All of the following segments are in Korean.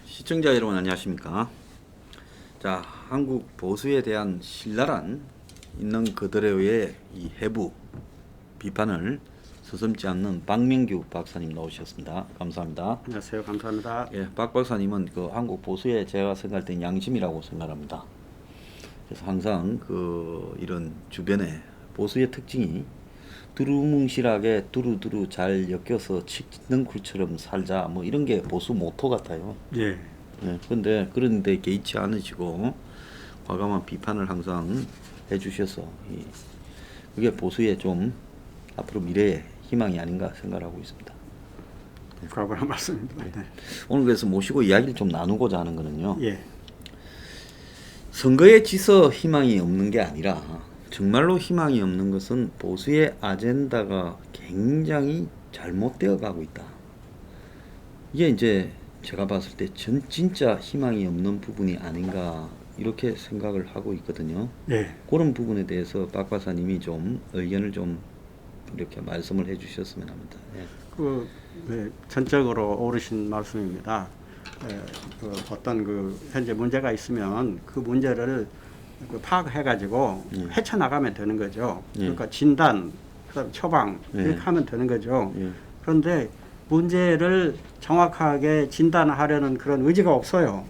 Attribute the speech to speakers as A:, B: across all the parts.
A: 시청자 여러분 안녕하십니까. 자, 한국 보수에 대한 신랄한 있는 그들에 의해 이 해부 비판을 서슴지 않는 박명규 박사님 나오셨습니다. 감사합니다.
B: 안녕하세요. 감사합니다.
A: 예, 박 박사님은 그 한국 보수에 제가 생각할 땐 양심이라고 생각합니다. 그래서 항상 그 이런 주변에 보수의 특징이 두루뭉실하게 두루두루 잘 엮여서 칡능쿨처럼 살자 뭐 이런 게 보수 모토 같아요.
B: 예.
A: 네, 근데 그런데 개의치 않으시고 과감한 비판을 항상 해주셔서 그게 보수의 좀 앞으로 미래의 희망이 아닌가 생각하고 있습니다.
B: 과거한 말씀입니다. 네.
A: 오늘 그래서 모시고 이야기를 좀 나누고자 하는 거는요.
B: 예.
A: 선거에 지서 희망이 없는 게 아니라 정말로 희망이 없는 것은 보수의 아젠다가 굉장히 잘못되어 가고 있다. 이게 이제 제가 봤을 때 진짜 희망이 없는 부분이 아닌가 이렇게 생각을 하고 있거든요.
B: 예.
A: 그런 부분에 대해서 박 박사님이 좀 의견을 좀 이렇게 말씀을 해주셨으면 합니다. 예.
B: 네, 전적으로 옳으신 말씀입니다. 그 어떤 그 현재 문제가 있으면 그 문제를 파악해가지고 헤쳐나가면 되는 거죠. 그러니까 진단, 그다음 처방 이렇게 하면 되는 거죠. 그런데 문제를 정확하게 진단하려는 그런 의지가 없어요.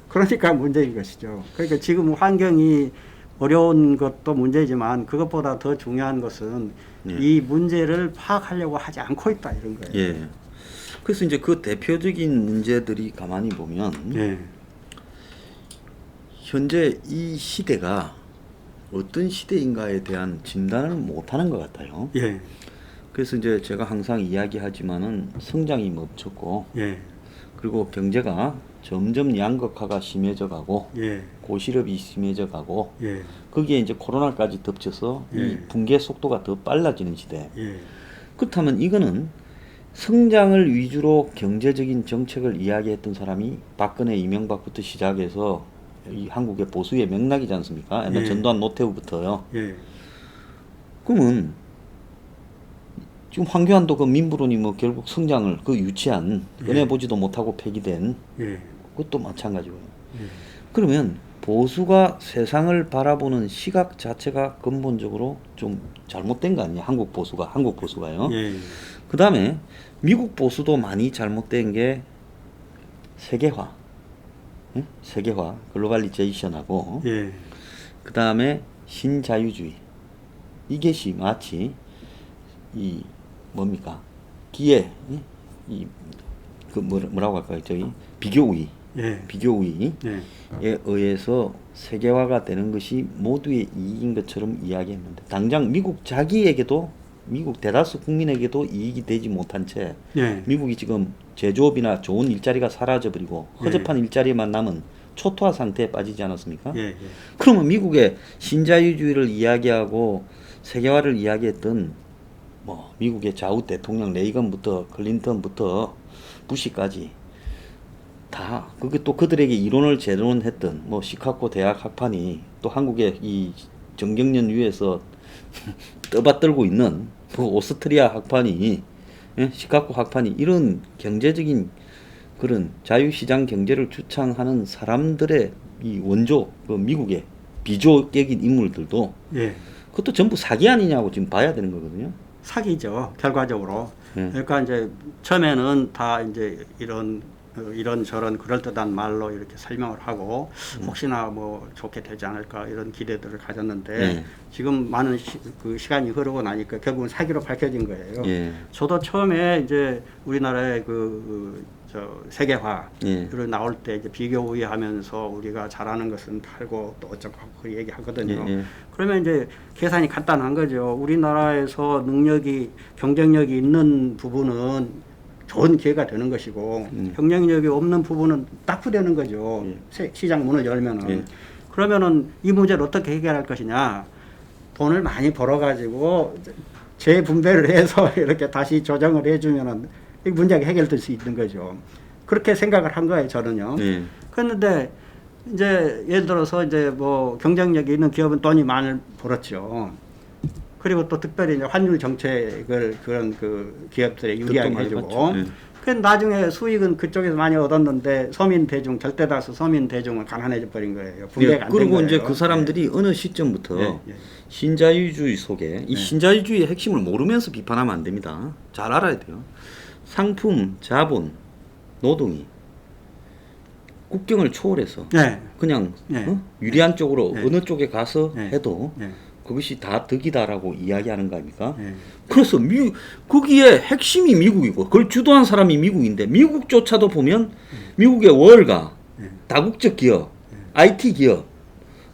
B: 그러니까 문제인 것이죠. 그러니까 지금 환경이 어려운 것도 문제지만 그것보다 더 중요한 것은 이 문제를 파악하려고 하지 않고 있다 이런 거예요.
A: 예. 그래서 이제 그 대표적인 문제들이 가만히 보면 현재 이 시대가 어떤 시대인가에 대한 진단을 못하는 것 같아요.
B: 예.
A: 그래서 이제 제가 항상 이야기하지만은 성장이 멈췄고, 그리고 경제가 점점 양극화가 심해져 가고, 고실업이 심해져 가고, 거기에 이제 코로나까지 덮쳐서 이 붕괴 속도가 더 빨라지는 시대. 그렇다면 이거는 성장을 위주로 경제적인 정책을 이야기했던 사람이 박근혜, 이명박부터 시작해서 이 한국의 보수의 맥락이지 않습니까? 옛날 전두환, 노태우부터요. 그러면 지금 황교안도 그 민부론이 뭐 결국 성장을 그 유치한 꺼내보지도 못하고 폐기된 그것도 마찬가지고요. 그러면 보수가 세상을 바라보는 시각 자체가 근본적으로 좀 잘못된 거 아니냐? 한국 보수가요. 그 다음에 미국 보수도 많이 잘못된 게 세계화, 세계화, 글로벌리제이션하고 그 다음에 신자유주의. 이것이 마치 이 뭡니까? 기회, 그 뭐라고 할까요? 저기 비교우위, 비교우위에 의해서 세계화가 되는 것이 모두의 이익인 것처럼 이야기했는데 당장 미국 자기에게도 미국 대다수 국민에게도 이익이 되지 못한 채 미국이 지금 제조업이나 좋은 일자리가 사라져버리고 허접한 일자리만 남은 초토화 상태에 빠지지 않았습니까? 그러면 미국의 신자유주의를 이야기하고 세계화를 이야기했던 뭐 미국의 좌우 대통령 레이건부터 클린턴부터 부시까지 다 그게 또 그들에게 이론을 재론했던 뭐 시카고 대학 학판이 또 한국의 이 정경련 위에서 떠받들고 있는 그 오스트리아 학판이 시카고 학판이 이런 경제적인 그런 자유시장 경제를 주창하는 사람들의 이 원조 그 미국의 비조격인 인물들도 그것도 전부 사기 아니냐고 지금 봐야 되는 거거든요.
B: 사기죠, 결과적으로. 그러니까 이제 처음에는 다 이제 이런 저런 그럴듯한 말로 이렇게 설명을 하고 혹시나 뭐 좋게 되지 않을까 이런 기대들을 가졌는데 지금 많은 시간이 흐르고 나니까 결국은 사기로 밝혀진 거예요. 저도 처음에 이제 우리나라의 저 세계화를 나올 때 이제 비교우위 하면서 우리가 잘하는 것은 팔고 또 어쩌고 그 얘기하거든요. 그러면 이제 계산이 간단한 거죠. 우리나라에서 능력이 경쟁력이 있는 부분은 좋은 기회가 되는 것이고 경쟁력이 없는 부분은 낙후되는 거죠. 시장 문을 열면은. 그러면은 이 문제를 어떻게 해결할 것이냐. 돈을 많이 벌어가지고 재분배를 해서 이렇게 다시 조정을 해주면은 이 문제가 해결될 수 있는 거죠. 그렇게 생각을 한 거예요, 저는요. 그런데 이제 예를 들어서 이제 뭐 경쟁력이 있는 기업은 돈이 많이 벌었죠. 그리고 또 특별히 이제 환율 정책을 그런 그 기업들에 유리하게 해주고. 그 나중에 수익은 그쪽에서 많이 얻었는데 서민 대중 절대 다수 서민 대중은 가난해져 버린 거예요. 분배가 안 된 거예요.
A: 그리고 이제 그 사람들이 어느 시점부터 신자유주의 속에 이 신자유주의의 핵심을 모르면서 비판하면 안 됩니다. 잘 알아야 돼요. 상품, 자본, 노동이 국경을 초월해서 그냥 유리한 쪽으로 어느 쪽에 가서 해도 그것이 다 덕이다라고 이야기하는 거 아닙니까? 그래서 거기에 핵심이 미국이고 그걸 주도한 사람이 미국인데 미국조차도 보면 미국의 월가, 다국적 기업, IT 기업,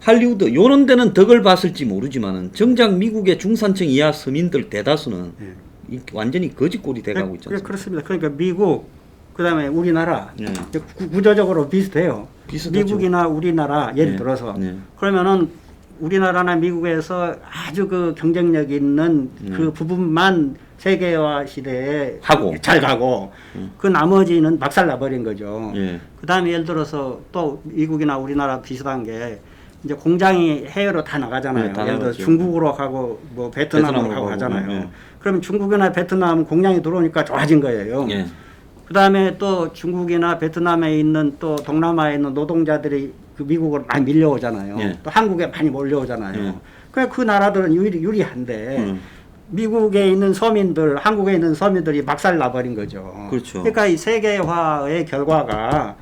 A: 할리우드 이런 데는 덕을 봤을지 모르지만은 정작 미국의 중산층 이하 서민들 대다수는 완전히 거지꼴이 돼가고 있지 않습니까?
B: 그렇습니다. 그러니까 미국 그다음에 우리나라 구조적으로 비슷해요.
A: 비슷하죠.
B: 미국이나 우리나라 예를 들어서 그러면은 우리나라나 미국에서 아주 그 경쟁력 있는 그 부분만 세계화 시대에 잘 가고 그 나머지는 박살나버린 거죠. 그다음에 예를 들어서 또 미국이나 우리나라 비슷한 게 이제 공장이 해외로 다 나가잖아요. 예를 들어 중국으로 가고 뭐 베트남으로 가고 하잖아요. 그러면 중국이나 베트남 공장이 들어오니까 좋아진 거예요. 그다음에 또 중국이나 베트남에 있는 또 동남아에 있는 노동자들이 그 미국으로 많이 밀려오잖아요. 또 한국에 많이 몰려오잖아요. 그러니까 그 나라들은 유리한데 미국에 있는 서민들, 한국에 있는 서민들이 박살 나버린 거죠.
A: 그렇죠.
B: 그러니까 이 세계화의 결과가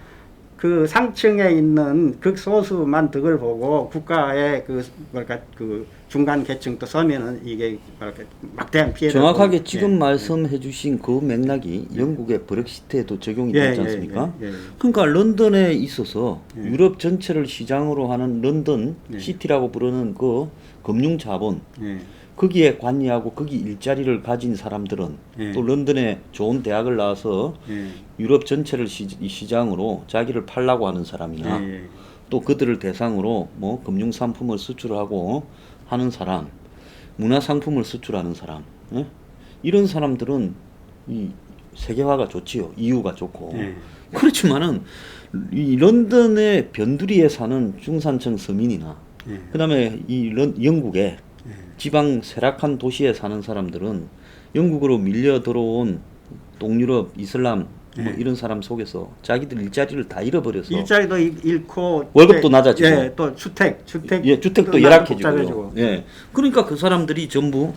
B: 그 상층에 있는 극소수만 덕을 보고 국가의 그 뭐랄까 그 중간 계층 또 서민은 이게 뭐랄까 막대한 피해를
A: 정확하게 지금 말씀해주신 그 맥락이 영국의 브렉시트에도 적용이 되지 않습니까? 그러니까 런던에 있어서 유럽 전체를 시장으로 하는 런던 시티라고 부르는 그 금융 자본 거기에 관여하고 거기 일자리를 가진 사람들은 또 런던에 좋은 대학을 나와서 유럽 전체를 시장으로 자기를 팔라고 하는 사람이나 또 그들을 대상으로 뭐 금융 상품을 수출하고 하는 사람, 문화 상품을 수출하는 사람, 이런 사람들은 이 세계화가 좋지요. EU가 좋고. 그렇지만은 이 런던의 변두리에 사는 중산층 서민이나 그다음에 이 영국의 지방 쇠락한 도시에 사는 사람들은 영국으로 밀려 들어온 동유럽 이슬람 뭐 이런 사람 속에서 자기들 일자리를 다 잃어버려서
B: 일자리도 잃고
A: 월급도 낮아지고
B: 또
A: 주택도 열악해지고 그러니까 그 사람들이 전부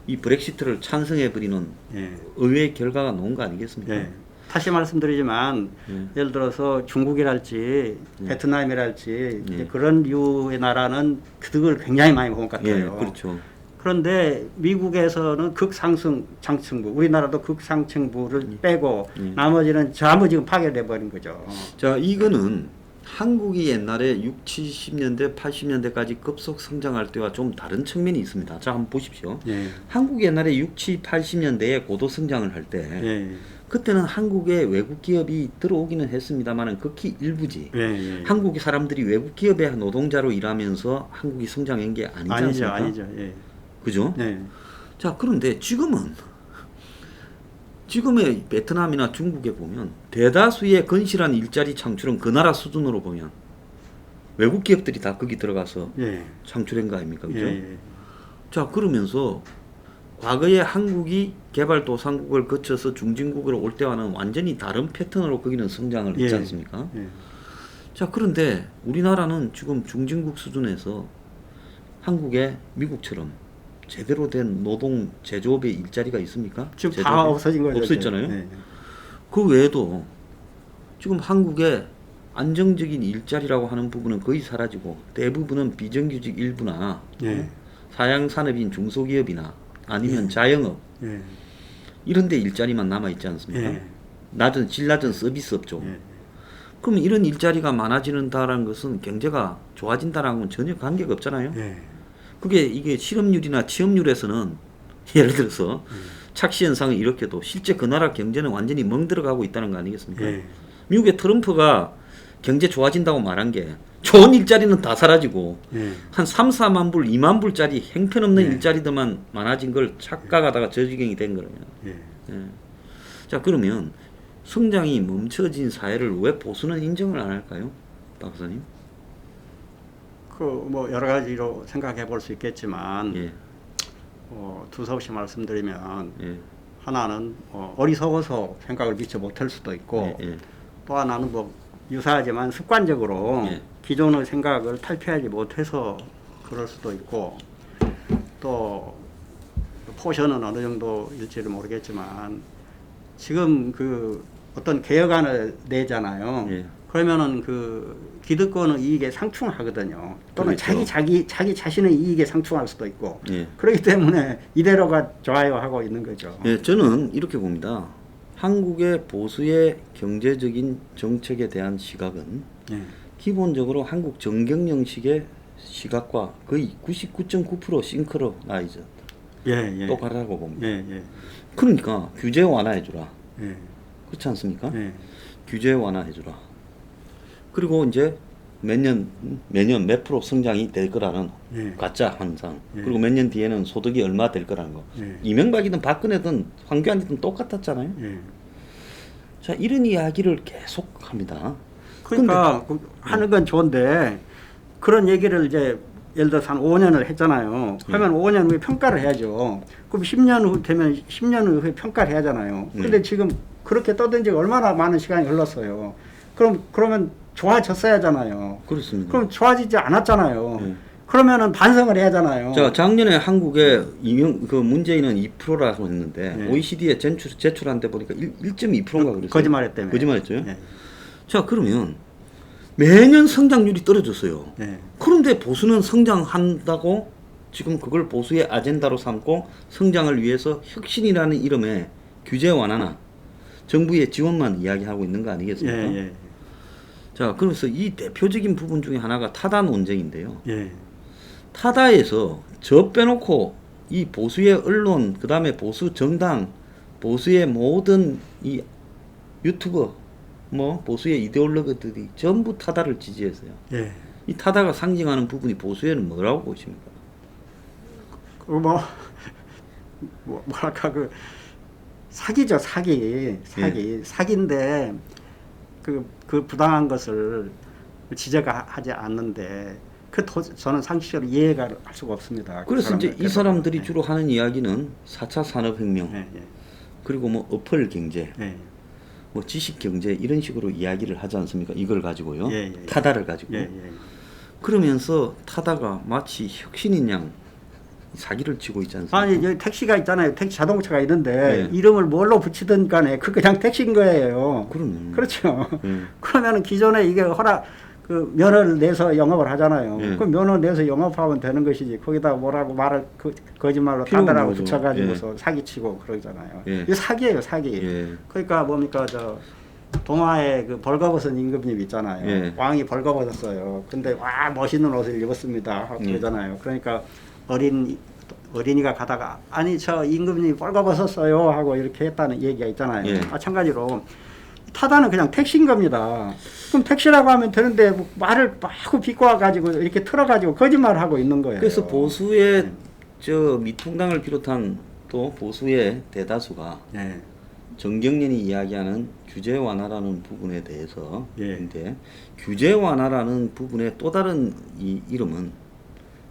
A: 이 브렉시트를 찬성해 버리는 의외의 결과가 나온 거 아니겠습니까?
B: 다시 말씀드리지만 예를 들어서 중국이랄지 베트남이랄지 그런 류의 나라는 득을 굉장히 많이 본 것 같아요.
A: 그렇죠.
B: 그런데 미국에서는 극상승 장층부, 우리나라도 극상층부를 빼고 나머지는 전부 지금 파괴돼 버린 거죠.
A: 자, 이거는 한국이 옛날에 60, 70년대, 80년대까지 급속 성장할 때와 좀 다른 측면이 있습니다. 자, 한번 보십시오. 한국이 옛날에 60, 80년대에 고도 성장을 할 때 그때는 한국에 외국 기업이 들어오기는 했습니다만 극히 일부지. 한국의 사람들이 외국 기업의 노동자로 일하면서 한국이 성장한 게 아니지 않습니까?
B: 아니죠.
A: 그죠? 자, 그런데 지금의 베트남이나 중국에 보면 대다수의 건실한 일자리 창출은 그 나라 수준으로 보면 외국 기업들이 다 거기 들어가서 창출한 거 아닙니까? 그죠? 자, 그러면서 과거에 한국이 개발도상국을 거쳐서 중진국으로 올 때와는 완전히 다른 패턴으로 거기는 성장을 했지 않습니까? 자, 그런데 우리나라는 지금 중진국 수준에서 한국의 미국처럼 제대로 된 노동 제조업의 일자리가 있습니까?
B: 지금
A: 제조업이?
B: 다 없어진 거죠.
A: 없어졌잖아요. 그 외에도 지금 한국의 안정적인 일자리라고 하는 부분은 거의 사라지고 대부분은 비정규직 일부나 사양산업인 중소기업이나 아니면 자영업 이런 데 일자리만 남아있지 않습니까? 질 낮은 서비스업종. 그럼 이런 일자리가 많아지는다라는 것은 경제가 좋아진다라는 건 전혀 관계가 없잖아요. 이게 실업률이나 취업률에서는 예를 들어서 착시 현상을 일으켜도 실제 그 나라 경제는 완전히 멍들어가고 있다는 거 아니겠습니까? 미국의 트럼프가 경제 좋아진다고 말한 게 좋은 일자리는 다 사라지고
B: 예.
A: 한 3, 4만 불, 2만 불짜리 형편없는
B: 예.
A: 일자리들만 많아진 걸 착각하다가 저지경이 된 거예요.
B: 예.
A: 예. 자, 그러면 성장이 멈춰진 사회를 왜 보수는 인정을 안 할까요? 박 박사님?
B: 그 뭐 여러 가지로 생각해 볼 수 있겠지만
A: 예.
B: 두서없이 말씀드리면
A: 예.
B: 하나는 어리석어서 생각을 미처 못할 수도 있고
A: 예. 예.
B: 또 하나는 뭐 유사하지만 습관적으로
A: 예.
B: 기존의 생각을 탈피하지 못해서 그럴 수도 있고 또 포션은 어느 정도일지를 모르겠지만 지금 그 어떤 개혁안을 내잖아요.
A: 예.
B: 그러면은 그 기득권의 이익에 상충하거든요. 또는
A: 그렇죠.
B: 자기 자신의 이익에 상충할 수도 있고.
A: 예.
B: 그렇기 때문에 이대로가 좋아요 하고 있는 거죠.
A: 예, 저는 이렇게 봅니다. 한국의 보수의 경제적인 정책에 대한 시각은
B: 예.
A: 기본적으로 한국 정경영식의 시각과 거의 99.9% 싱크로나이즈
B: 예.
A: 똑같다고 봅니다.
B: 예.
A: 그러니까 규제 완화해주라.
B: 예.
A: 그렇지 않습니까?
B: 예.
A: 규제 완화해주라. 그리고 이제 매년 몇 프로 성장이 될 거라는
B: 예.
A: 가짜 환상.
B: 예.
A: 그리고 몇 년 뒤에는 소득이 얼마 될 거라는 거.
B: 예.
A: 이명박이든 박근혜든 황교안이든 똑같았잖아요.
B: 예.
A: 자, 이런 이야기를 계속 합니다.
B: 그러니까 하는 건 좋은데 그런 얘기를 이제 예를 들어서 한 5년을 했잖아요. 그러면 5년 후에 평가를 해야죠. 그럼 10년 후 되면 10년 후에 평가를 해야 하잖아요. 근데 지금 그렇게 떠든 지 얼마나 많은 시간이 흘렀어요. 그러면 좋아졌어야 하잖아요.
A: 그렇습니다.
B: 그럼 좋아지지 않았잖아요.
A: 네.
B: 그러면은 반성을 해야 하잖아요.
A: 자, 작년에 한국의 문재인은 2%라고 했는데
B: 네.
A: OECD에 제출한 데 보니까 1.2%인가 그랬어요.
B: 거짓말했다며.
A: 거짓말했죠.
B: 네.
A: 자, 그러면 매년 성장률이 떨어졌어요.
B: 네.
A: 그런데 보수는 성장한다고 지금 그걸 보수의 아젠다로 삼고 성장을 위해서 혁신이라는 이름의 규제 완화나 정부의 지원만 이야기하고 있는 거 아니겠습니까?
B: 예.
A: 자, 그래서 이 대표적인 부분 중에 하나가 타다 논쟁인데요.
B: 예.
A: 타다에서 저 빼놓고 이 보수의 언론, 그 다음에 보수 정당, 보수의 모든 이 유튜버, 보수의 이데올로그들이 전부 타다를 지지했어요.
B: 예.
A: 이 타다가 상징하는 부분이 보수에는 뭐라고 보십니까?
B: 뭐랄까 사기죠, 사기인데 그 부당한 것을 지적을 하지 않는데 저는 상식적으로 이해가 할 수가 없습니다.
A: 그래서 이제 이 사람들이
B: 네.
A: 주로 하는 이야기는 4차 산업혁명,
B: 네.
A: 그리고 어플 경제,
B: 네.
A: 지식 경제 이런 식으로 이야기를 하지 않습니까? 이걸 가지고요.
B: 예.
A: 타다를 가지고.
B: 예.
A: 그러면서 타다가 마치 혁신인 양 사기를 치고 있지 않습니까?
B: 아니 여기 택시가 있잖아요. 택시 자동차가 있는데
A: 네.
B: 이름을 뭘로 붙이든 간에 그 그냥 택시인 거예요.
A: 그러면.
B: 그렇죠. 그러면은 기존에 이게 면허를 내서 영업을 하잖아요.
A: 예.
B: 그 면허 내서 영업하면 되는 것이지. 거기다 뭐라고 말을 거짓말로 타다라고 붙여가지고서 사기치고 그러잖아요.
A: 예.
B: 이거 사기예요, 사기.
A: 예.
B: 그러니까 뭡니까 동화에 벌거벗은 임금님 있잖아요.
A: 예.
B: 왕이 벌거벗었어요. 근데 와 멋있는 옷을 입었습니다. 하고 그러잖아요. 그러니까 어린이가 가다가 아니 저 임금님이 벌거벗었어요 하고 이렇게 했다는 얘기가 있잖아요.
A: 예.
B: 마찬가지로 타다는 그냥 택시인 겁니다. 그럼 택시라고 하면 되는데 말을 마구 비꼬아가지고 이렇게 틀어가지고 거짓말을 하고 있는 거예요.
A: 그래서 보수의 미통당을 비롯한 또 보수의 대다수가
B: 예.
A: 정경련이 이야기하는 규제 완화라는 부분에 대해서
B: 예.
A: 근데 규제 완화라는 부분의 또 다른 이름은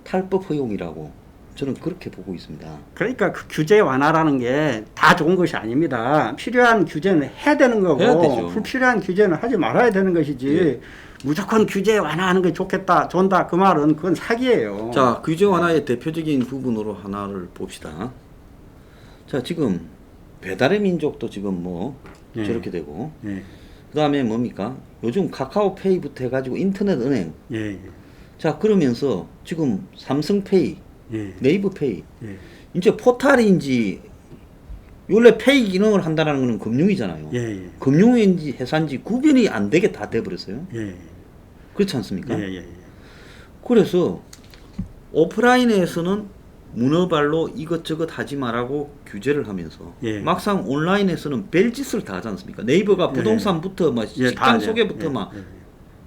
A: 탈법 허용이라고 저는 그렇게 보고 있습니다.
B: 그러니까 그 규제 완화라는 게 다 좋은 것이 아닙니다. 필요한 규제는 해야 되는 거고
A: 해야 되죠.
B: 불필요한 규제는 하지 말아야 되는 것이지.
A: 예.
B: 무조건 규제 완화하는 게 좋겠다, 좋다 그 말은 그건 사기예요.
A: 자, 규제 완화의 대표적인 부분으로 하나를 봅시다. 자, 지금 배달의 민족도 지금
B: 예.
A: 저렇게 되고
B: 예.
A: 그 다음에 뭡니까? 요즘 카카오페이부터 해가지고 인터넷 은행.
B: 예.
A: 자, 그러면서 지금 삼성페이,
B: 예.
A: 네이버페이
B: 예.
A: 이제 포탈인지 원래 페이 기능을 한다는 것은 금융이잖아요.
B: 예.
A: 금융인지 회사인지 구별이 안 되게 다 돼버렸어요.
B: 예.
A: 그렇지 않습니까?
B: 예.
A: 그래서 오프라인에서는 문어발로 이것저것 하지 말라고 규제를 하면서
B: 예.
A: 막상 온라인에서는 별짓을 다 하지 않습니까? 네이버가 부동산부터
B: 예,
A: 식당
B: 다
A: 소개부터
B: 하죠.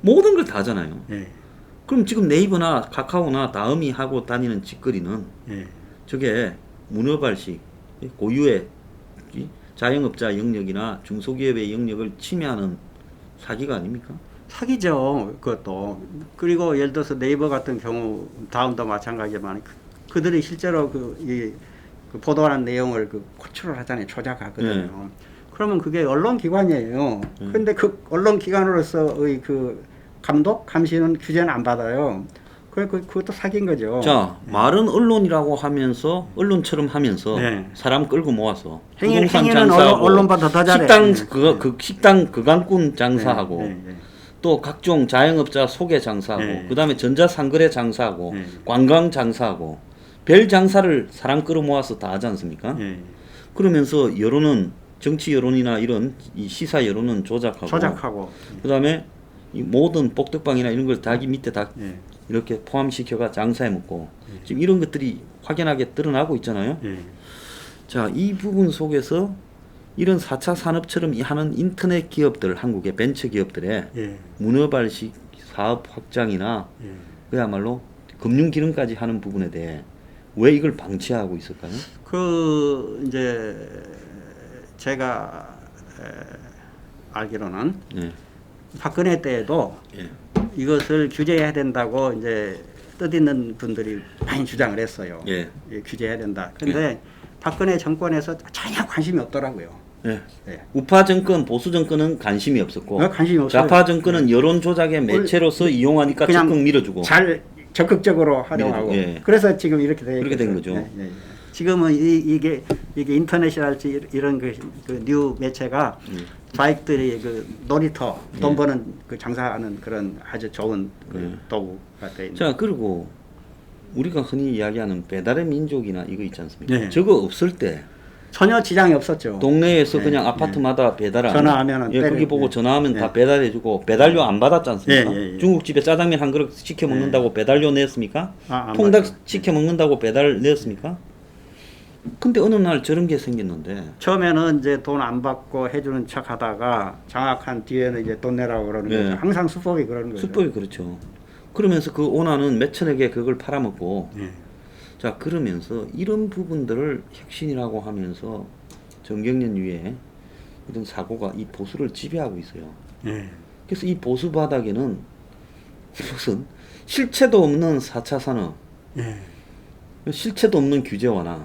A: 모든 걸 다 하잖아요.
B: 예.
A: 그럼 지금 네이버나 카카오나 다음이 하고 다니는 짓거리는
B: 예.
A: 저게 문어발식 고유의 이 자영업자 영역이나 중소기업의 영역을 침해하는 사기가 아닙니까?
B: 사기죠. 그것도. 그리고 예를 들어서 네이버 같은 경우 다음도 마찬가지지만 그들이 실제로 그 보도하는 내용을 호출을 하잖아요. 조작하거든요. 그러면 그게 언론기관이에요. 근데 그 언론기관으로서의 그 감독, 감시는 규제는 안 받아요. 그것도 사기인 거죠.
A: 자, 말은 언론이라고 하면서 언론처럼 하면서 사람 끌고 모아서 부동산
B: 행위는
A: 장사하고
B: 언론보다 더 잘해.
A: 식당 그강꾼 장사하고 또 각종 자영업자 소개 장사하고 그다음에 전자상거래 장사하고 관광 장사하고 별 장사를 사람 끌어 모아서 다 하지 않습니까? 그러면서 여론은 정치 여론이나 이런 이 시사 여론은 조작하고 그다음에 이 모든 복덕방이나 이런 걸 자기 밑에 다 이렇게 포함시켜가 장사해 먹고 지금 이런 것들이 확연하게 드러나고 있잖아요. 자, 이 부분 속에서 이런 4차 산업처럼 하는 인터넷 기업들, 한국의 벤처 기업들의 문어발식 사업 확장이나 그야말로 금융 기능까지 하는 부분에 대해 왜 이걸 방치하고 있을까요?
B: 이제 제가 알기로는 박근혜 때에도 이것을 규제해야 된다고 이제 뜻있는 분들이 많이 주장을 했어요. 규제해야 된다. 근데 박근혜 정권에서 전혀 관심이 없더라고요.
A: 우파 정권, 보수 정권은 관심이 없었고
B: 관심이 없어요.
A: 좌파 정권은 여론 조작의 매체로서 이용하니까 적극 밀어주고
B: 잘 적극적으로 활용하고 그래서 지금 이렇게
A: 그렇게 된 거죠.
B: 지금은 이게 인터넷이랄지 이런 그 뉴 매체가 좌익들이 그 놀이터 돈 버는 그 장사하는 그런 아주 좋은 도구가 돼 있는.
A: 자, 그리고 우리가 흔히 이야기하는 배달의 민족이나 이거 있지 않습니까? 저거 없을 때
B: 전혀 지장이 없었죠.
A: 동네에서 그냥 아파트마다 배달을
B: 전화하면은
A: 거기 보고 전화하면 다 배달해주고 배달료 안 받았지 않습니까? 중국집에 짜장면 한 그릇 시켜 먹는다고 배달료 냈습니까? 통닭 시켜 먹는다고 배달 냈습니까? 근데 어느 날 저런 게 생겼는데
B: 처음에는 이제 돈 안 받고 해주는 척하다가 장악한 뒤에는 이제 돈 내라고 그러는 거죠. 항상 수법이 그러는 거죠.
A: 수법이 그렇죠. 그러면서 그 오나는 몇천에게 그걸 팔아먹고 자, 그러면서 이런 부분들을 혁신이라고 하면서 정경련 위에 이런 사고가 이 보수를 지배하고 있어요. 그래서 이 보수 바닥에는 무슨 실체도 없는 4차 산업, 실체도 없는 규제 완화.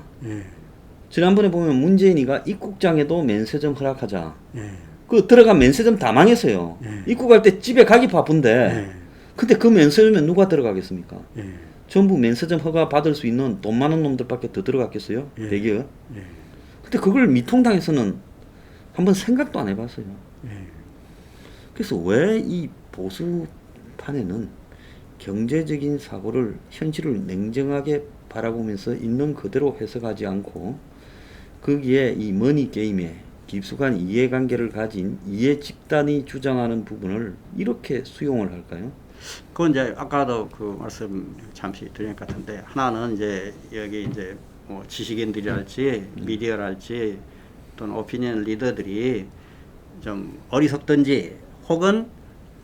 A: 지난번에 보면 문재인이가 입국장에도 면세점 허락하자. 그 들어간 면세점 다 망했어요. 입국할 때 집에 가기 바쁜데 근데 그 면세점에 누가 들어가겠습니까? 전부 면세점 허가 받을 수 있는 돈 많은 놈들밖에 더 들어갔겠어요? 대기업. 근데 그걸 미통당에서는 한번 생각도 안 해봤어요. 그래서 왜 이 보수판에는 경제적인 사고를 현실을 냉정하게 바라보면서 있는 그대로 해석하지 않고 거기에 이 머니 게임에 깊숙한 이해관계를 가진 이해 집단이 주장하는 부분을 이렇게 수용을 할까요?
B: 그건 이제 아까도 그 말씀 잠시 드린 것 같은데 하나는 이제 여기 이제 뭐 지식인들이랄지 미디어랄지 또는 오피니언 리더들이 좀 어리석든지 혹은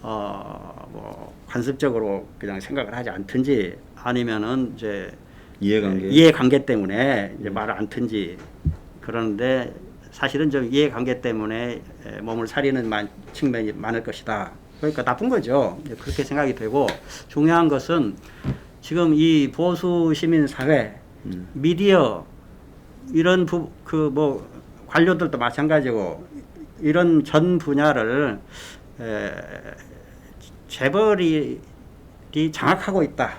B: 뭐 관습적으로 그냥 생각을 하지 않든지 아니면은 이제 이해관계 때문에 이제 말을 안 튼지 그러는데 사실은 좀 이해관계 때문에 몸을 사리는 측면이 많을 것이다. 그러니까 나쁜 거죠. 그렇게 생각이 되고 중요한 것은 지금 이 보수 시민 사회, 미디어 이런 뭐 관료들도 마찬가지고 이런 전 분야를 재벌이 장악하고 있다.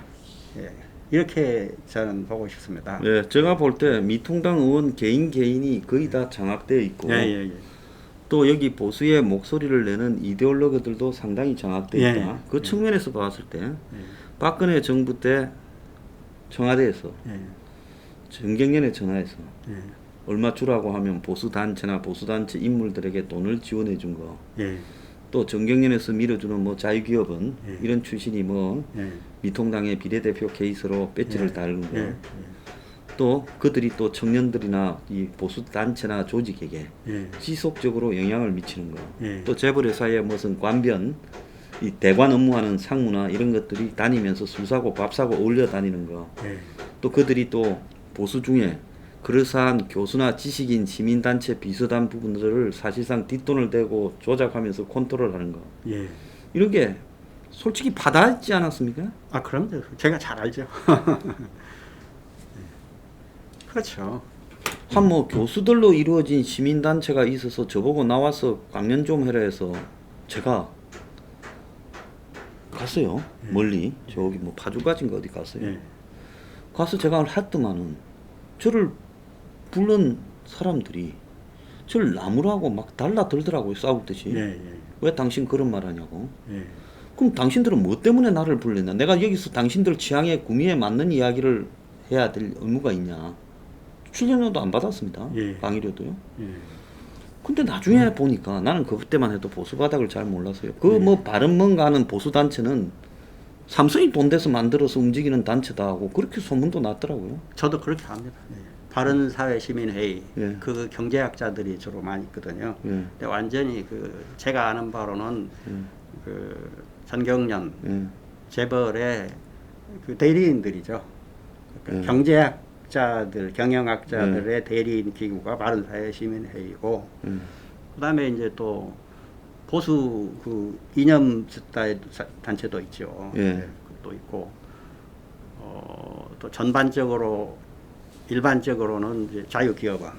B: 이렇게 저는 보고 싶습니다.
A: 네, 제가 볼 때 미통당 의원 개인이 거의 다 장악되어 있고 또 여기 보수의 목소리를 내는 이데올로그들도 상당히 장악되어 있다. 그 측면에서 봤을 때 박근혜 정부 때 청와대에서 정경련에 전화해서 얼마 주라고 하면 보수단체나 보수단체 인물들에게 돈을 지원해 준 거. 또 정경련에서 밀어주는 뭐 자유기업은 이런 출신이 뭐 미통당의 비례대표 케이스로 배지를 달는 거. 또 그들이 또 청년들이나 이 보수 단체나 조직에게 지속적으로 영향을 미치는 거. 또 재벌회사의 무슨 관변 이 대관 업무하는 상무나 이런 것들이 다니면서 술 사고 밥 사고 어울려 다니는 거. 또 그들이 또 보수 중에 그럴싸한 교수나 지식인 시민단체 비서단 부분들을 사실상 뒷돈을 대고 조작하면서 컨트롤하는 거. 이런 게 솔직히 받아있지 않았습니까?
B: 아, 그럼요. 제가 잘 알죠. 그렇죠.
A: 한 뭐 교수들로 이루어진 시민단체가 있어서 저보고 나와서 강연 좀 해라 해서 제가 갔어요. 멀리 저기 뭐 파주까지인가 어디 갔어요. 가서 제가 했더만은 저를 부른 사람들이 저를 나무라고 막 달라들더라고요. 싸우듯이. 왜 당신 그런 말 하냐고. 그럼 당신들은 뭐 때문에 나를 불렀냐. 내가 여기서 당신들 취향에 구미에 맞는 이야기를 해야 될 의무가 있냐. 출연료도 안 받았습니다. 강의료도요. 근데 나중에 보니까 나는 그때만 해도 보수 바닥을 잘 몰랐어요. 그 뭐 바른 뭔가 하는 보수 단체는 삼성이 돈 대서 만들어서 움직이는 단체다 하고 그렇게 소문도 났더라고요.
B: 저도 그렇게 합니다. 바른사회시민회의 그 경제학자들이 주로 많이 있거든요. 근데 완전히 그 제가 아는 바로는 그 전경련 재벌의 그 대리인들이죠. 그러니까 경제학자들, 경영학자들의 대리인 기구가 바른사회시민회의고, 그다음에 이제 또 보수 그 이념 단체도 있죠. 그것도 있고, 또 전반적으로 일반적으로는 이제 자유기업원,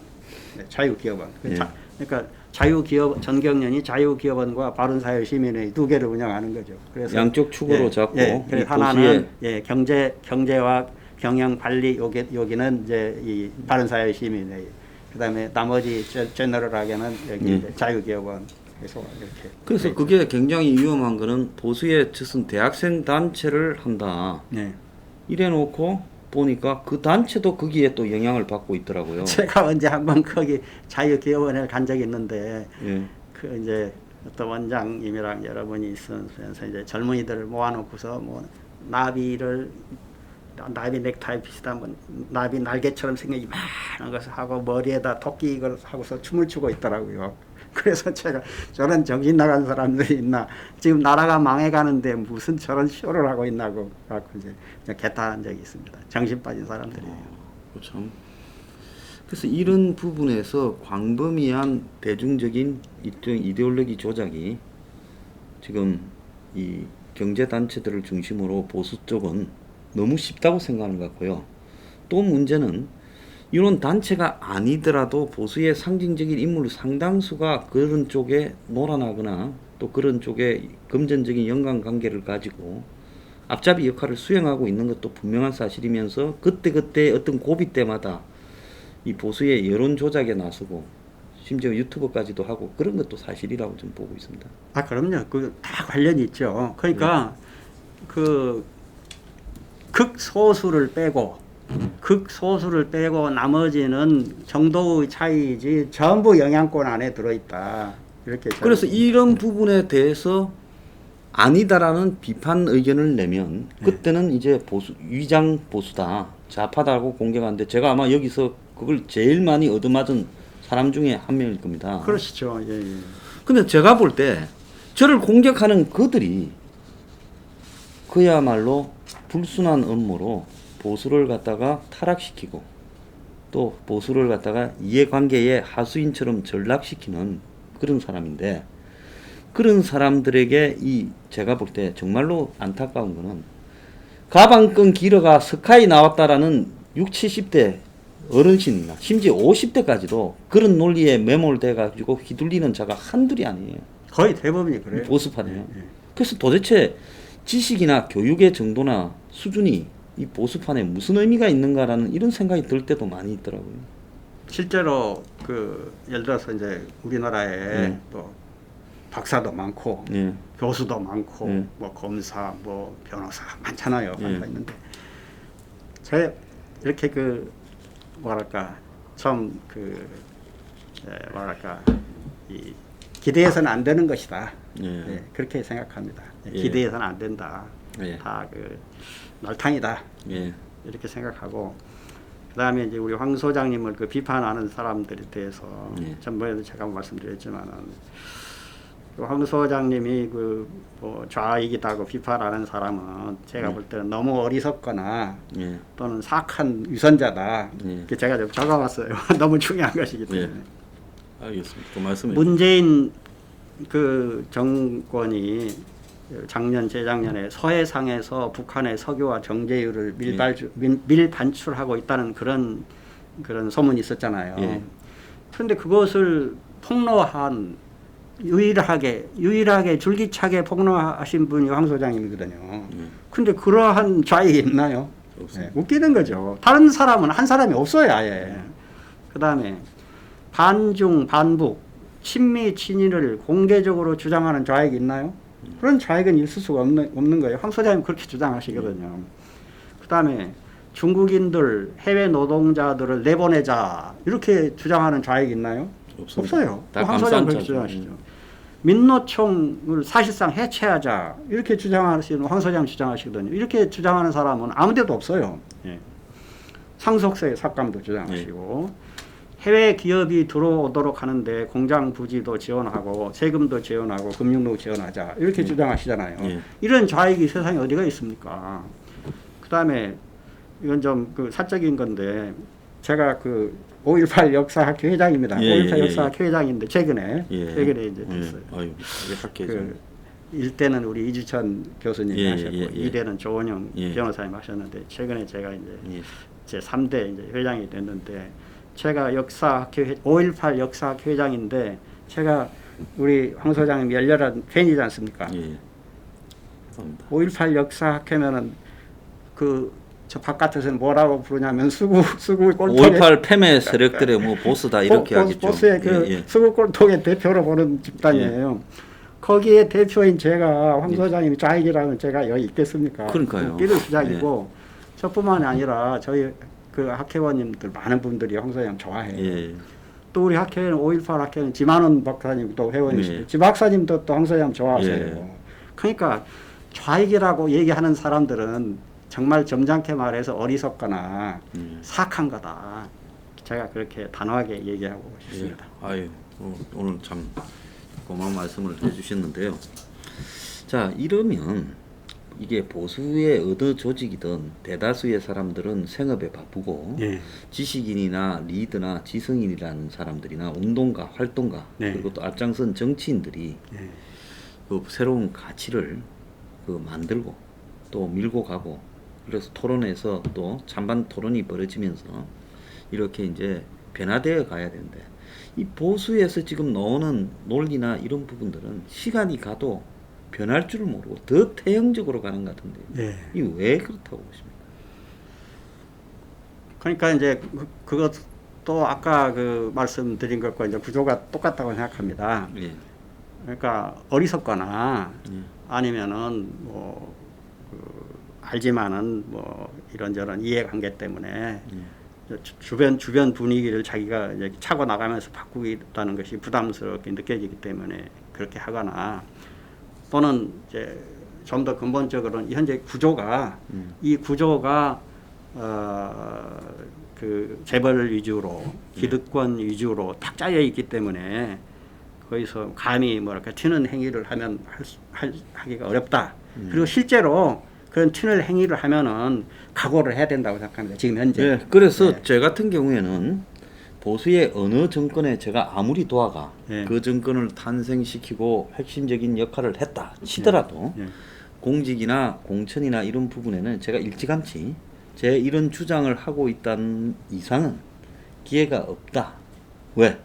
B: 자유기업원. 그러니까 자유기업 전경련이 자유기업원과 바른사회시민회의 두 개를 운영하는 거죠. 그래서
A: 양쪽 축으로 잡고
B: 그래서 하나는 경제와 경영 관리 여기는 이제 이 바른사회시민회의. 그다음에 나머지 제너럴하게는 여기 이제 자유기업원. 이렇게.
A: 그래서 그게 굉장히 위험한 거는 보수의 뜻은 대학생 단체를 한다. 이래놓고 보니까 그 단체도 거기에 또 영향을 받고 있더라고요.
B: 제가 언제 한번 거기 자유기업원에 간 적이 있는데 그 이제 어떤 원장님이랑 여러분이 있으면서 이제 젊은이들을 모아놓고서 뭐 나비 넥타이 비슷한 뭐 나비 날개처럼 생긴 이만한 것을 하고 머리에다 토끼 이걸 하고서 춤을 추고 있더라고요. 그래서 제가 저런 정신 나간 사람들이 있나, 지금 나라가 망해가는데 무슨 저런 쇼를 하고 있나고 갖고 이제 개탄한 적이 있습니다. 정신 빠진 사람들이에요.
A: 그렇죠. 그래서 이런 부분에서 광범위한 대중적인 이데올로기 조작이 지금 이 경제 단체들을 중심으로 보수 쪽은 너무 쉽다고 생각하는 것 같고요. 또 문제는 이런 단체가 아니더라도 보수의 상징적인 인물 상당수가 그런 쪽에 놀아나거나 또 그런 쪽에 금전적인 연관관계를 가지고 앞잡이 역할을 수행하고 있는 것도 분명한 사실이면서 그때그때 어떤 고비 때마다 이 보수의 여론 조작에 나서고 심지어 유튜버까지도 하고 그런 것도 사실이라고 좀 보고 있습니다.
B: 아, 그럼요. 그 다 관련이 있죠. 그러니까 그 극소수를 빼고 나머지는 정도의 차이지 전부 영향권 안에 들어있다. 이렇게.
A: 그래서 이런 부분에 대해서 아니다라는 비판 의견을 내면 그때는 이제 위장 보수다, 좌파다고 공격하는데 제가 아마 여기서 그걸 제일 많이 얻어맞은 사람 중에 한 명일 겁니다.
B: 그러시죠.
A: 근데 제가 볼 때 저를 공격하는 그들이 그야말로 불순한 음모로 보수를 갖다가 타락시키고 또 보수를 갖다가 이해관계의 하수인처럼 전락시키는 그런 사람인데, 그런 사람들에게 제가 볼 때 정말로 안타까운 거는 가방끈 길어가 스카이 나왔다라는 60, 70대 어르신이나 심지어 50대까지도 그런 논리에 매몰돼 가지고 휘둘리는 자가 한둘이 아니에요.
B: 거의 대부분이 그래요.
A: 보수파네요. 그래서 도대체 지식이나 교육의 정도나 수준이 이 보수판에 무슨 의미가 있는가라는 이런 생각이 들 때도 많이 있더라고요.
B: 실제로 그 예를 들어서 이제 우리나라에 또 박사도 많고 교수도 많고 뭐 검사, 뭐 변호사 많잖아요. 많이 있는데 제가 이렇게 그 뭐랄까 좀 그 뭐랄까 이 기대해서는 안 되는 것이다. 그렇게 생각합니다. 기대해서는 안 된다. 다 그 말탕이다. 이렇게 생각하고, 그다음에 이제 우리 황 소장님을 그 비판하는 사람들에 대해서 전번에도 제가 말씀드렸지만은 황 소장님이 뭐 좌익이다고 비판하는 사람은 제가 볼 때는 너무 어리석거나 또는 사악한 위선자다. 이렇게 제가 좀 적어봤어요. 너무 중요한 것이기 때문에.
A: 알겠습니다. 그 말씀해.
B: 문재인 그 정권이 작년 재작년에 서해상에서 북한의 석유와 정제유를 밀반출하고 있다는 그런 소문이 있었잖아요. 그런데 그것을 폭로한 유일하게 줄기차게 폭로하신 분이 황 소장님이거든요. 근데 그러한 좌익이 있나요? 웃기는 거죠. 다른 사람은 한 사람이 없어요, 아예. 그다음에 반중, 반북, 친미, 친일을 공개적으로 주장하는 좌익이 있나요? 그런 좌익은 있을 수가 없는 거예요. 황 소장님 그렇게 주장하시거든요. 그다음에 중국인들, 해외 노동자들을 내보내자 이렇게 주장하는 좌익이 있나요? 없어요. 황 소장님 그렇게 주장하시죠. 민노총을 사실상 해체하자 이렇게 주장하시는 황 소장님 주장하시거든요. 이렇게 주장하는 사람은 아무 데도 없어요. 상속세 삭감도 주장하시고 해외 기업이 들어오도록 하는데 공장 부지도 지원하고 세금도 지원하고 금융도 지원하자 이렇게 주장하시잖아요. 이런 좌익이 세상에 어디가 있습니까? 그다음에 이건 좀 그 사적인 건데 제가 그 5.18 역사학회 회장입니다. 5.18 역사학회 회장인데 최근에 이제 됐어요. 그 1대는 우리 이주천 교수님이 하셨고 2대는 조원영 변호사님 하셨는데 최근에 제가 이제 제 3대 이제 회장이 됐는데 제가 역사학회 5.18 역사학회 회장인데 제가 우리 황 소장님 열렬한 팬이지 않습니까? 5.18 역사학회면은 저 바깥에서는 뭐라고 부르냐면 수구 꼴통의
A: 5.18 패매 세력들의 뭐 보스다 이렇게 하겠죠.
B: 보스의 수구 꼴통의 대표로 보는 집단이에요. 거기에 대표인 제가 황 소장님이 좌익이라면 제가 여기 있겠습니까?
A: 그러니까요.
B: 웃기는 주장이고 저뿐만이 아니라 저희 그 학회원님들 많은 분들이 황 소장 좋아해요. 또 우리 학회는 5.18 학회는 지만원 박사님 또 회원이시고 지 박사님도 또 황 소장 좋아하세요. 그러니까 좌익이라고 얘기하는 사람들은 정말 점잖게 말해서 어리석거나 사악한 거다. 제가 그렇게 단호하게 얘기하고 싶습니다.
A: 아유, 오늘 참 고마운 말씀을 해주셨는데요. 자, 이러면 이게 보수의 어느 조직이든 대다수의 사람들은 생업에 바쁘고 지식인이나 리더나 지성인이라는 사람들이나 운동가, 활동가 그리고 또 앞장선 정치인들이 그 새로운 가치를 만들고 또 밀고 가고 그래서 토론에서 또 찬반 토론이 벌어지면서 이렇게 이제 변화되어 가야 되는데 이 보수에서 지금 나오는 논리나 이런 부분들은 시간이 가도 변할 줄을 모르고 더 태형적으로 가는 것 같은데 이게 왜 그렇다고 보십니까?
B: 그러니까 이제 그것도 아까 그 말씀드린 것과 이제 구조가 똑같다고 생각합니다. 그러니까 어리석거나 아니면은 뭐 알지만은 뭐 이런저런 이해관계 때문에 주변 분위기를 자기가 이제 차고 나가면서 바꾸겠다는 것이 부담스럽게 느껴지기 때문에 그렇게 하거나 또는 이제 좀 더 근본적으로는 현재 구조가 이 구조가 그 재벌 위주로 기득권 위주로 딱 짜여 있기 때문에 거기서 감히 뭐랄까 튀는 행위를 하면 하기가 어렵다. 그리고 실제로 그런 튀는 행위를 하면은 각오를 해야 된다고 생각합니다. 지금 현재.
A: 그래서 제 같은 경우에는 보수의 어느 정권에 제가 아무리 도와가 그 정권을 탄생시키고 핵심적인 역할을 했다 치더라도 공직이나 공천이나 이런 부분에는 제가 일찌감치 제 이런 주장을 하고 있다는 이상은 기회가 없다. 왜?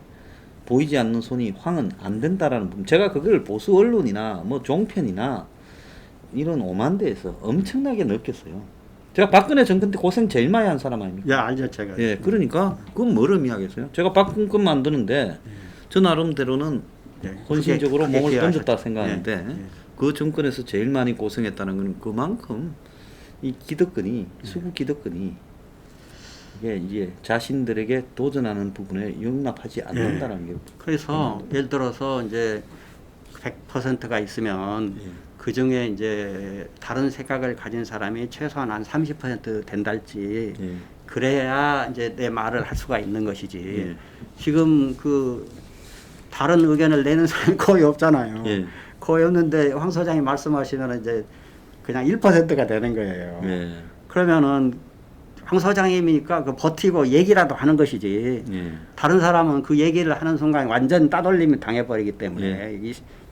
A: 보이지 않는 손이 황은 안 된다라는 부분. 제가 그걸 보수 언론이나 뭐 종편이나 이런 오만대에서 엄청나게 느꼈어요. 제가 박근혜 정권 때 고생 제일 많이 한 사람 아닙니까?
B: 알죠, 제가.
A: 그러니까 그건 뭘 의미하겠어요? 제가 박근권 만드는데 저 나름대로는 헌신적으로 몸을 던졌다 생각하는데 그 정권에서 제일 많이 고생했다는 건 그만큼 이 기득권이 수구 기득권이 이게 이제 자신들에게 도전하는 부분에 용납하지 않는다는 게.
B: 그래서 예를 들어서 이제 100%가 있으면 그 중에 이제 다른 생각을 가진 사람이 최소한 한 30% 된달지 그래야 이제 내 말을 할 수가 있는 것이지. 지금 그 다른 의견을 내는 사람이 거의 없잖아요.
A: 예.
B: 거의 없는데 황 소장이 말씀하시면 이제 그냥 1%가 되는 거예요.
A: 예.
B: 그러면은 황 소장님이니까 그 버티고 얘기라도 하는 것이지.
A: 예.
B: 다른 사람은 그 얘기를 하는 순간 완전 따돌림을 당해버리기 때문에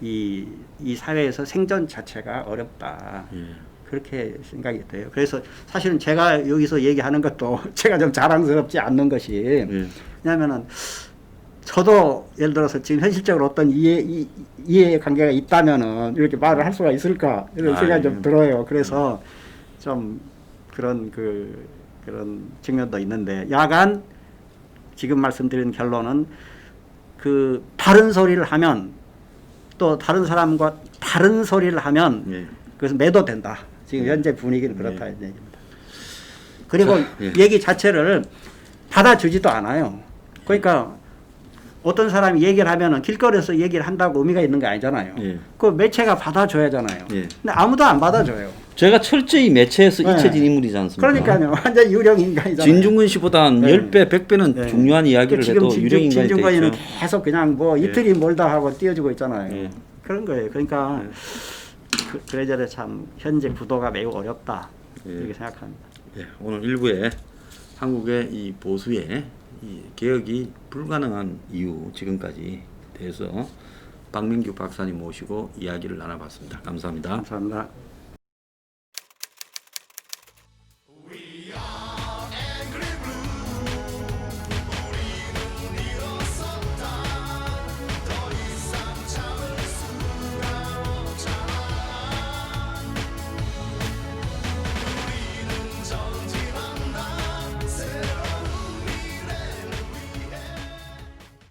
B: 이 사회에서 생존 자체가 어렵다.
A: 예.
B: 그렇게 생각이 돼요. 그래서 사실은 제가 여기서 얘기하는 것도 제가 좀 자랑스럽지 않는 것이
A: 예.
B: 왜냐하면은 저도 예를 들어서 지금 현실적으로 어떤 이해 관계가 있다면은 이렇게 말을 할 수가 있을까 이런 생각이 좀 들어요. 그래서 좀 그런 그런 측면도 있는데 야간 지금 말씀드린 결론은 그 다른 소리를 하면 또 다른 사람과 다른 소리를 하면
A: 예.
B: 그래서 매도된다. 지금 현재 분위기는 그렇다 이런 얘기입니다. 그리고 얘기 자체를 받아주지도 않아요. 그러니까 어떤 사람이 얘기를 하면은 길거리에서 얘기를 한다고 의미가 있는 게 아니잖아요.
A: 예.
B: 그 매체가 받아줘야 하잖아요.
A: 예.
B: 근데 아무도 안 받아줘요.
A: 제가 철저히 매체에서
B: 네.
A: 잊혀진 인물이지 않습니까?
B: 그러니까요. 완전 유령 인간이잖아요.
A: 진중권 씨보다 한 10배, 100배는 중요한 이야기를
B: 지금
A: 해도 유령 인간이
B: 진중권이는
A: 되죠.
B: 계속 그냥 뭐 이틀이 멀다 하고 띄워주고 있잖아요.
A: 예.
B: 그런 거예요. 그러니까 그래저래 참 현재 구도가 매우 어렵다. 이렇게 생각합니다.
A: 예. 오늘 일부에 한국의 이 보수의 이 개혁이 불가능한 이유 지금까지 대해서 박민규 박사님 모시고 이야기를 나눠봤습니다. 감사합니다.
B: 감사합니다.